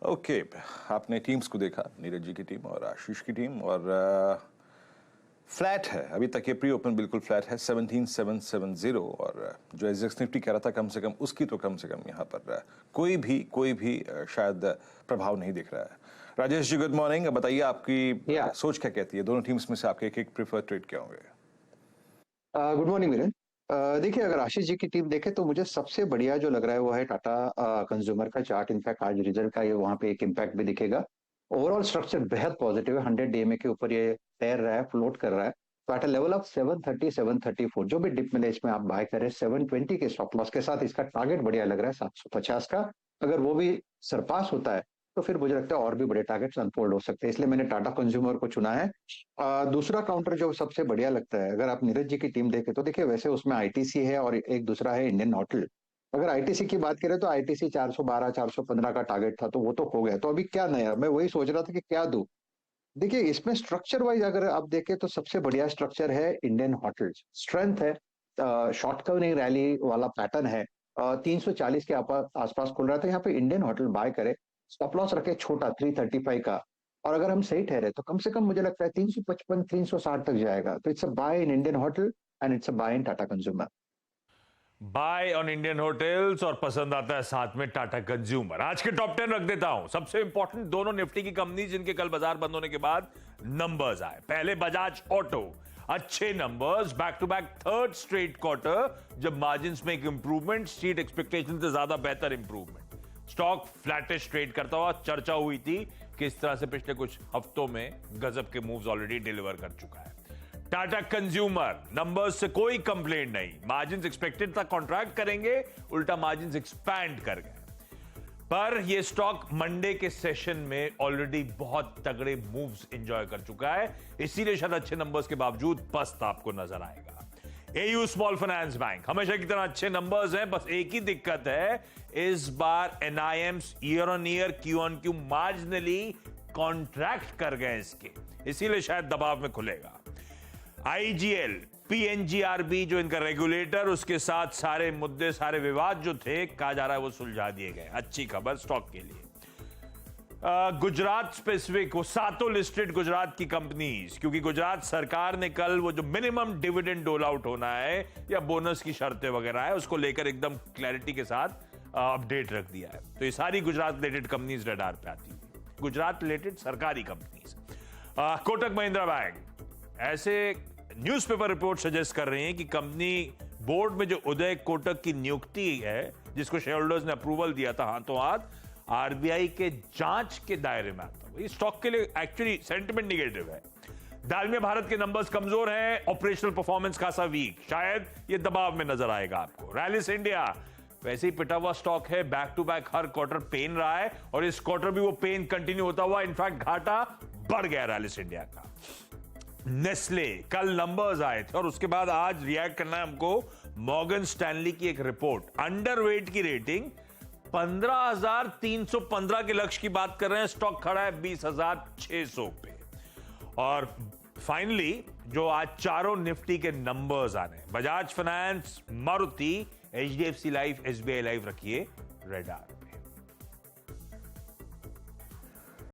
Okay, आपने teams को देखा, नीरज जी की टीम और आशीष की टीम, और फ्लैट है अभी तक ये प्री ओपन, बिल्कुल फ्लैट है 17,770। और जो एसजेएक्स निफ्टी कह रहा था कम से कम उसकी तो कम से कम यहाँ पर कोई भी शायद प्रभाव नहीं दिख रहा है। राजेश जी गुड मॉर्निंग, बताइए आपकी सोच क्या कहती है, दोनों टीम्स में से आपके एक प्रीफर्ड ट्रेड क्या होंगे? गुड मॉर्निंग मिलन। देखिए, अगर आशीष जी की टीम देखे तो मुझे सबसे बढ़िया जो लग रहा है वो है टाटा कंज्यूमर का चार्ट। इनफैक्ट आज रिजल्ट का ये वहां पे एक इम्पैक्ट भी दिखेगा। ओवरऑल स्ट्रक्चर बेहद पॉजिटिव है। 100 डीएमए के ऊपर ये तैर रहा है, फ्लोट कर रहा है। तो एट लेवल ऑफ 730 734 जो भी डिप मिले इसमें आप बाय करें 720 के स्टॉप लॉस के साथ। इसका टारगेट बढ़िया लग रहा है 750 का। अगर वो भी सरपास होता है तो फिर मुझे लगता है और भी बड़े टारगेट्स अनफोल्ड हो सकते हैं, इसलिए मैंने टाटा कंज्यूमर को चुना है। दूसरा काउंटर जो सबसे बढ़िया लगता है, अगर आप नीरज जी की टीम देखें तो देखिए वैसे उसमें आईटीसी है और एक दूसरा है इंडियन होटल। अगर आईटीसी की बात करें तो आईटीसी 412 415 का टारगेट था तो वो तो हो गया। तो अभी क्या नया, मैं वही सोच रहा था कि क्या दूं। देखिए, इसमें स्ट्रक्चर वाइज अगर आप देखें तो सबसे बढ़िया स्ट्रक्चर है इंडियन होटल्स। स्ट्रेंथ है, शॉर्ट कवरिंग रैली वाला पैटर्न है। 340 के आसपास खुल रहा था, यहाँ पे इंडियन होटल बाय करे। स्टॉप लॉस रखे छोटा 335 का। और अगर हम सही ठहरे तो कम से कम मुझे लगता है 355 360 तक जाएगा। तो it's a buy in Indian hotel and it's a buy in Tata consumer. Buy on Indian hotels और पसंद आता है साथ में टाटा कंज्यूमर। आज के टॉप 10 रख देता हूं। सबसे इंपॉर्टेंट दोनों निफ्टी की कंपनी जिनके कल बाजार बंद होने के बाद नंबर्स आए। पहले बजाज ऑटो, अच्छे numbers, back to back third straight quarter जब मार्जिन्स में एक इंप्रूवमेंट, स्ट्रीट एक्सपेक्टेशन से ज्यादा बेहतर इंप्रूवमेंट। स्टॉक फ्लैटिश ट्रेड करता हुआ, चर्चा हुई थी किस तरह से पिछले कुछ हफ्तों में गजब के मूव्स ऑलरेडी डिलीवर कर चुका है। टाटा कंज्यूमर नंबर्स से कोई कंप्लेंट नहीं, मार्जिन्स एक्सपेक्टेड था कॉन्ट्रैक्ट करेंगे, उल्टा मार्जिन्स एक्सपैंड कर गए। पर यह स्टॉक मंडे के सेशन में ऑलरेडी बहुत तगड़े मूव्स एंजॉय कर चुका है, इसीलिए शायद अच्छे नंबर्स के बावजूद पस्त आपको नजर आएगा। एयू स्मॉल फाइनेंस बैंक हमेशा की तरह अच्छे नंबर्स हैं, बस एक ही दिक्कत है, इस बार NIMs year on year Q on Q marginally contract कर गए इसके, इसीलिए शायद दबाव में खुलेगा। आईजीएल, पीएनजीआरबी जो इनका रेगुलेटर, उसके साथ सारे मुद्दे, सारे विवाद जो थे, कहा जा रहा है वो सुलझा दिए गए। अच्छी खबर स्टॉक के लिए। गुजरात स्पेसिफिक, वो सातों लिस्टेड गुजरात की कंपनीज, क्योंकि गुजरात सरकार ने कल वो जो मिनिमम डिविडेंड डोल आउट होना है या बोनस की शर्तें वगैरह है उसको लेकर एकदम क्लैरिटी के साथ अपडेट रख दिया है। तो ये सारी गुजरात रिलेटेड कंपनीज रडार पे आती है, गुजरात रिलेटेड सरकारी कंपनीज। कोटक महिंद्रा बैंक, ऐसे न्यूज़पेपर रिपोर्ट सजेस्ट कर रहे हैं कि कंपनी बोर्ड में जो उदय कोटक की नियुक्ति है, जिसको शेयर होल्डर्स ने अप्रूवल दिया था हाथों हाथ, आरबीआई के जांच के दायरे में आता है। स्टॉक के लिए एक्चुअली सेंटिमेंट निगेटिव है। दालमिया भारत के नंबर्स कमजोर हैं, ऑपरेशनल परफॉर्मेंस खासा वीक, शायद ये दबाव में नजर आएगा आपको। रैलिस इंडिया वैसे ही पिटा हुआ स्टॉक है, बैक टू बैक हर क्वार्टर पेन रहा है और इस क्वार्टर भी वो पेन कंटिन्यू होता हुआ, इनफैक्ट घाटा बढ़ गया रैलिस इंडिया का। नेस्ले, कल नंबर्स आए थे और उसके बाद आज रिएक्ट करना है हमको मॉर्गन स्टैनली की एक रिपोर्ट। अंडरवेट की रेटिंग 15,315 के लक्ष्य की बात कर रहे हैं, स्टॉक खड़ा है 20,600 पे। और फाइनली जो आज चारों निफ्टी के नंबर्स आने, Bajaj finance, Maruti, HDFC life, SBI life रखिए रेडार।